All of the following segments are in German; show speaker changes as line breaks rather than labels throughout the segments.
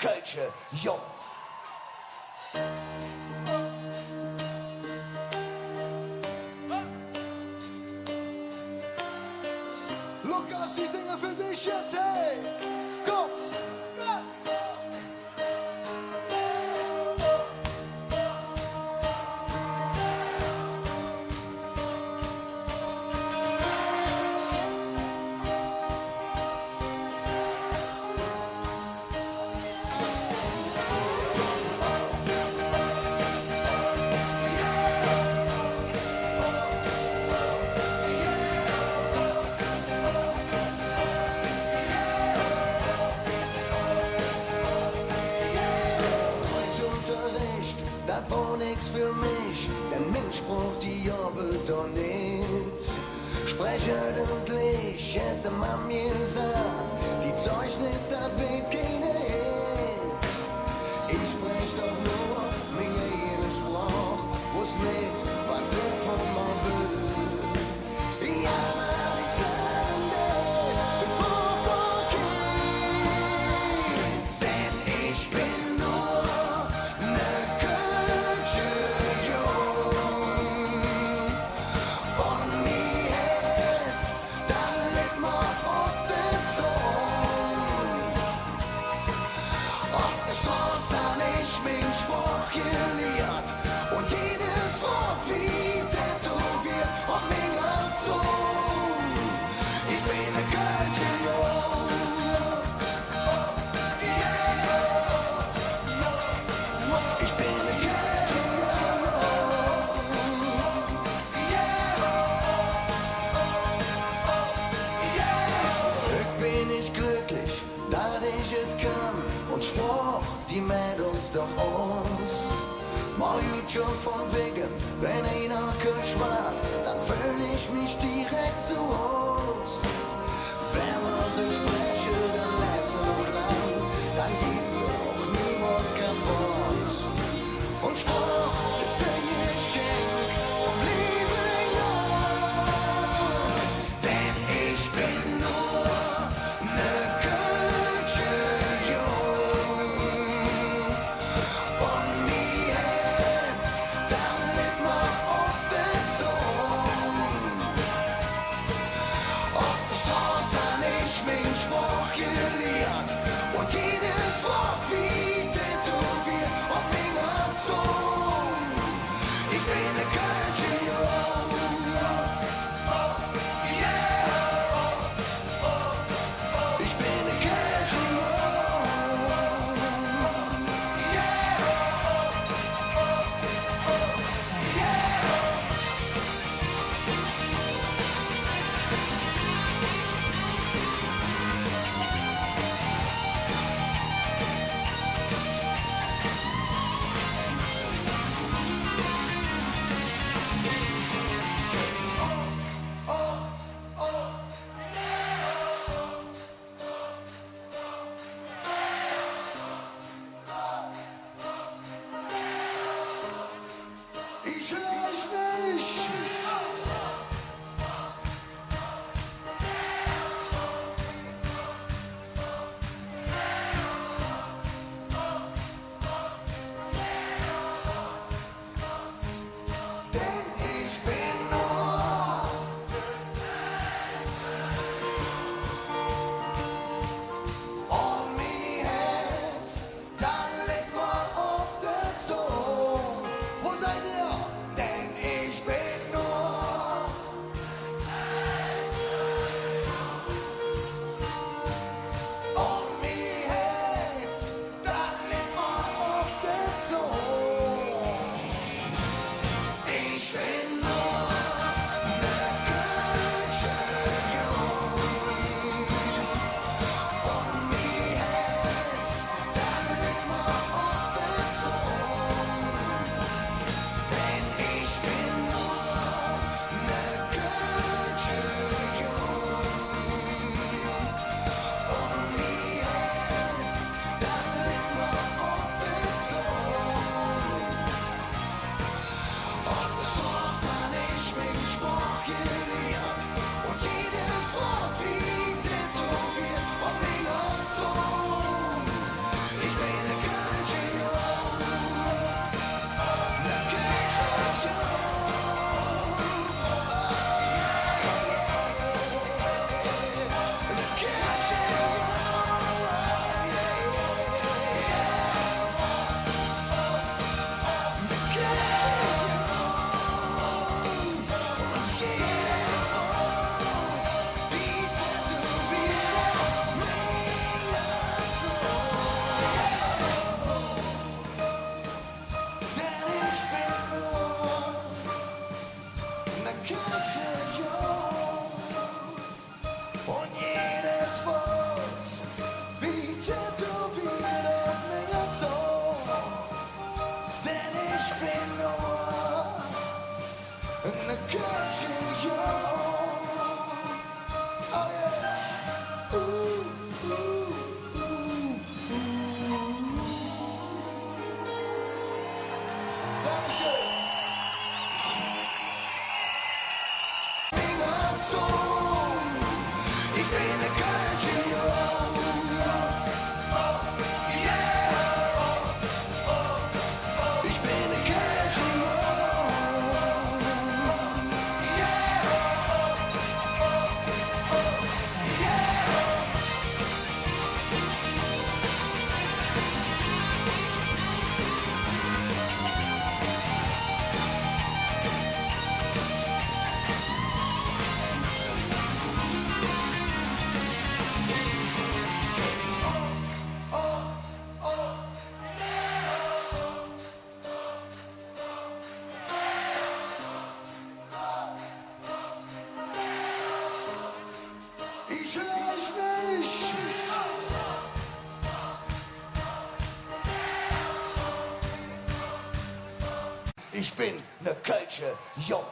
Kölsche Jung. Lukas, die singen für dich jetzt, hey! Komm!
Das war nix für mich, denn Mensch braucht die Jahre doch nicht. Sprechend hätte man mir gesagt, die Zeugnis, das weht keine Hit. Ich sprech doch nur mit jeder Sprache, wo's nicht, was er von mir will. Ja, man ist Lande, bevor Kids, denn ich bin nur ne Kölsche Jung. Und mir Herz, dann liegt man auf der Zunge. Auf der Straße han ich min Spruch gelehrt und jedes Wort wie tätowiert auf meiner Zunge. Ich bin ne Kölsche Jung. Ich bin ne Kölsche Jung. Ich bin ich glücklich, dass ich es kann und sprach, die mäht uns doch aus. Mal gut schon von wegen, wenn einer Kölsch macht, dann fühl ich mich direkt zu Haus. Wenn wir so sprechen, dann bleibt so lang, dann geht's auch niemals kaputt. Und sprach ist ein Geschenk vom lieben Gott, denn ich bin nur ne Kölsche Jung. Und mir Herz, dann liegt man auf der Zunge. Auf der Straße han ich min Spruch Ich bin ne Kölsche Jung.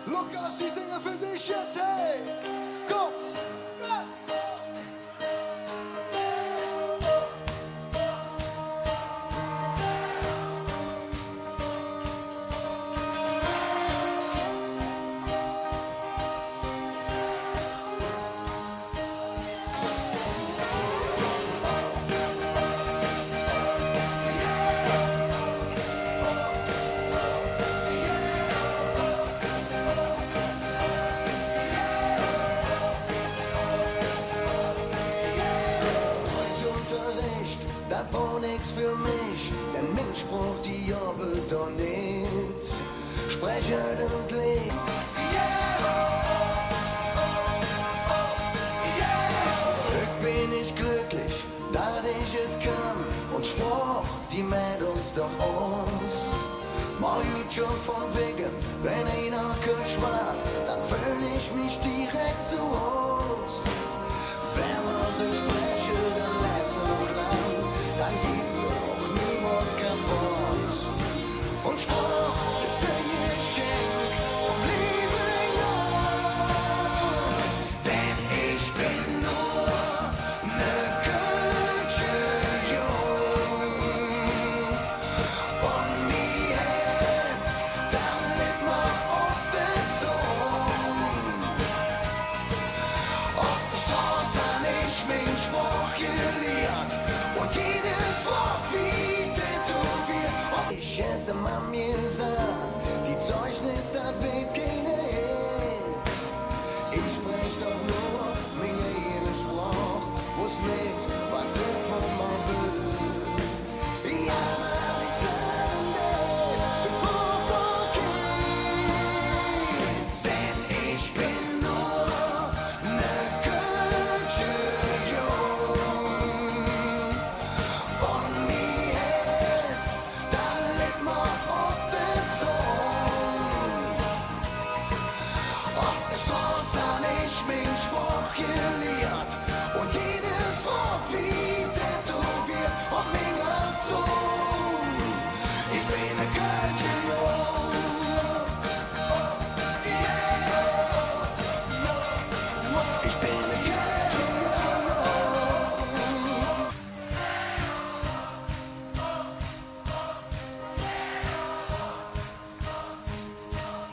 Lukas, die singen für dich jetzt, hey! Komm!
Unterricht, das war nix für mich, denn Mensch braucht die Jobbe doch nicht. Sprechen und leben. Ich bin nicht glücklich, dass ich es kann und sprach die Mädels doch aus. Mal gut schon von wegen, wenn einer Kirsch wart, dann fühl ich mich direkt zu Haus. Wenn man so spreche, dann lebst du noch lang, dann geht's auch niemals kaputt. Und Spruch ist ein Geschenk vom lieben Gott, denn ich bin nur ne Kölsche Jung. Und mir Herz, dann lebt man auf der Zunge. Auf der Straße han ich mein Spruch gelehrt und jedes Wort wie tätowiert. Und ich hätte mal mir gesagt, die Zeugnis, das weht keine Hit. Ich sprech doch nur mein jeder Spruch, wo's nicht, was ich von mir will. Ja, weil ich lande, bevor vergeht, denn ich bin nur ne Kölsche Jung. Und mir Herz, dann lebt man auf der Zunge. Auf der Straße han ich mein Spruch gelehrt und jedes Wort wie tätowiert auf meiner Zunge. Ich bin ne Kölsche Jung. Ich bin ne Kölsche Jung.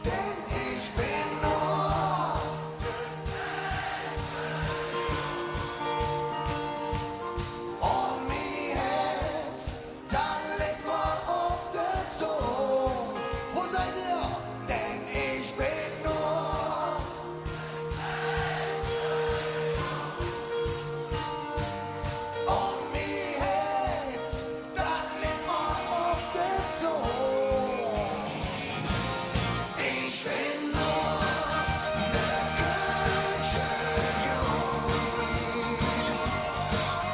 Denn ich bin nur um mir Herz, dann leg mal auf der Zunge.
Wo seid ihr?
Denn ich bin nur um mir Herz, dann leg mal auf der Zunge. Ich bin nur ne Kölsche Jung.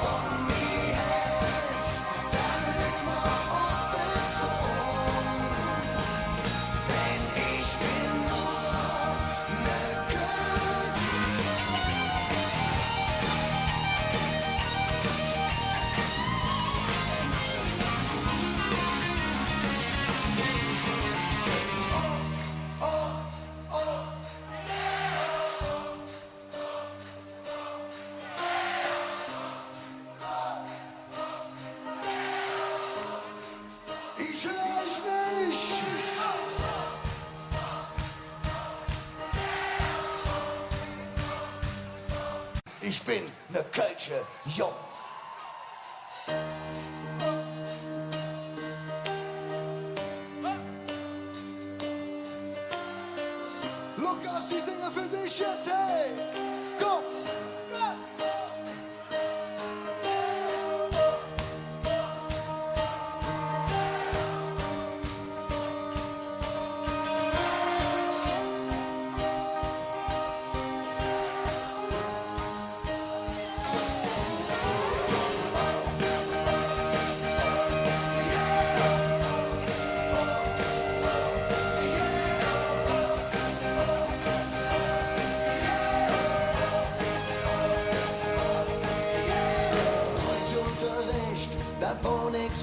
Und mir Herz, dann leg mal auf der Zunge. Denn ich bin nur ne Kölsche.
Ich hör euch nicht!
Ich bin ne Kölsche Jung.
Lukas, die singen für dich jetzt, hey! Komm!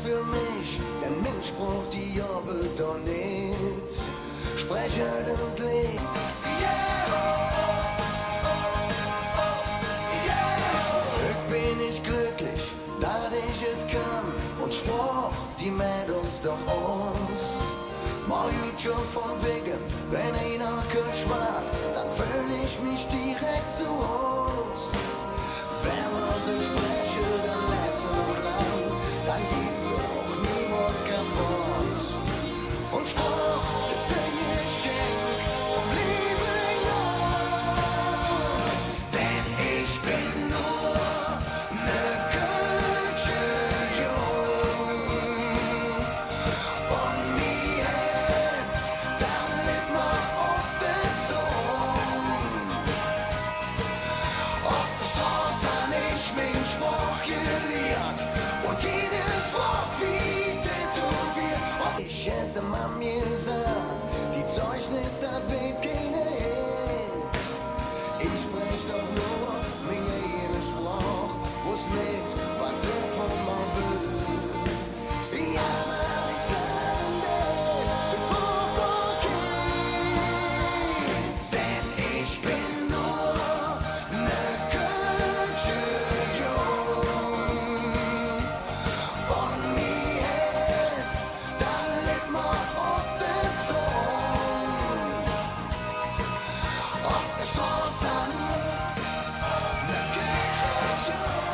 für mich, denn Mensch braucht die Arbeit doch nicht. Sprechen und leben. Ich bin nicht glücklich, dass ich es kann und sprach die mit uns doch aus. Mal gut schon von wegen, wenn einer Kölsch macht, dann fühle ich mich direkt zu Haus. Wenn wir so sprechen, dann lebst du noch lang, dann geht's auch niemals kaputt. Und Spruch ist ein Geschenk vom lieben Gott, denn ich bin nur ne Kölsche Jung. Und mir jetzt, dann lebt man auf der Zunge. Auf der Straße han ich mein Spruch gelehrt und jedes Wort wie tätowiert. Und ich hätte man mir gesagt, die Zeugnis, das weht keine Hit. Ich sprech doch nur mein eigener Spruch, wo's nicht, was er von mir will. Ja, Alexander, bevor vergeht, denn ich bin nur ne Kölsche Jung. Und mir jetzt, dann lebt man auf der Zunge. Auf der Straße an ne Kölsche Jung.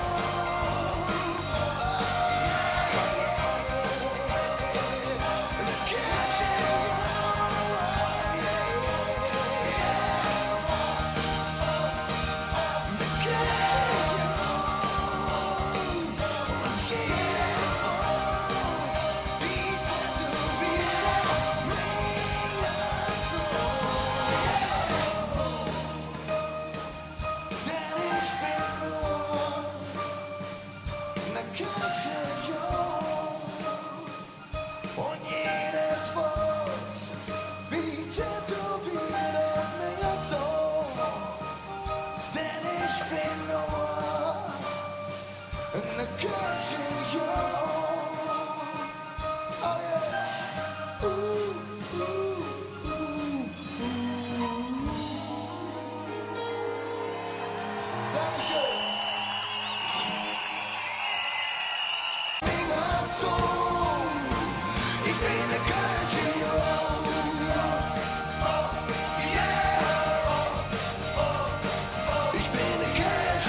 Und jedes Wort wie tätowiert auf mir Zunge. Denn ich bin nur ne Kölsche Jung. Oh yeah. Dankeschön. Ich bin ne Kölsche Jung. Ich bin ne Kölsche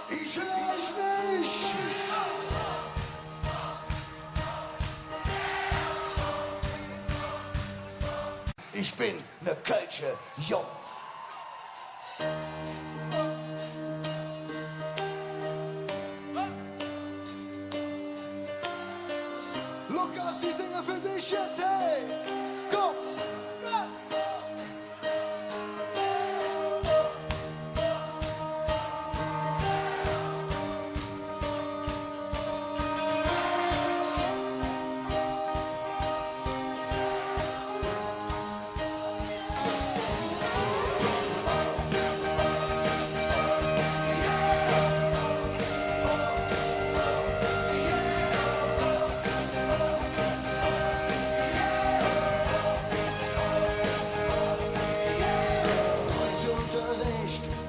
Ich hör euch nicht. Ich bin ne Kölsche Jung. Lukas, die singen für dich jetzt, hey! Komm!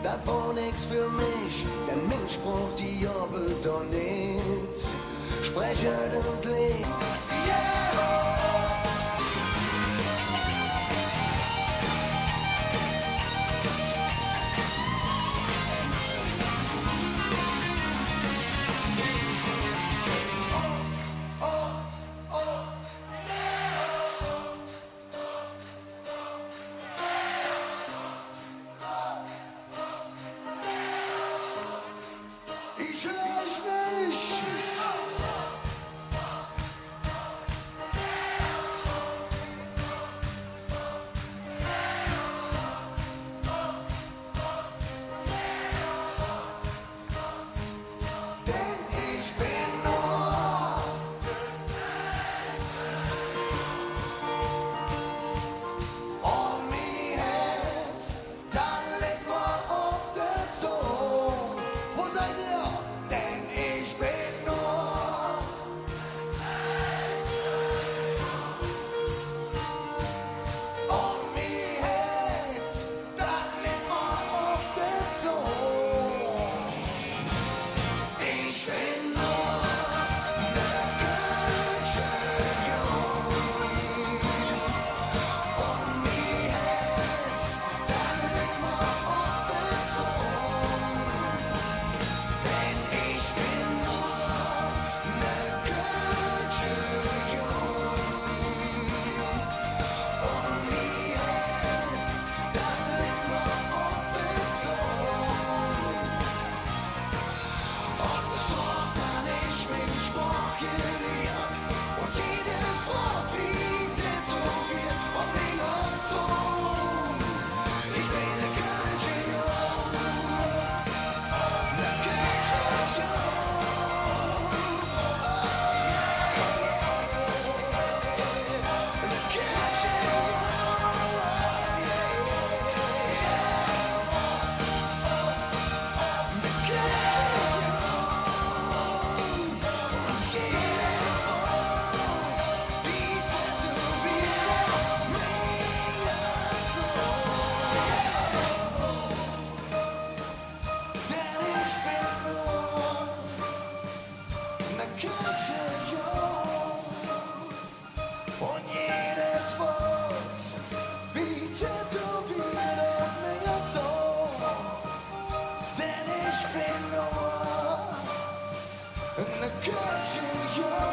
Das war nix für mich, denn Mensch braucht die Arbeit doch nicht. Sprechen und leben.
catching your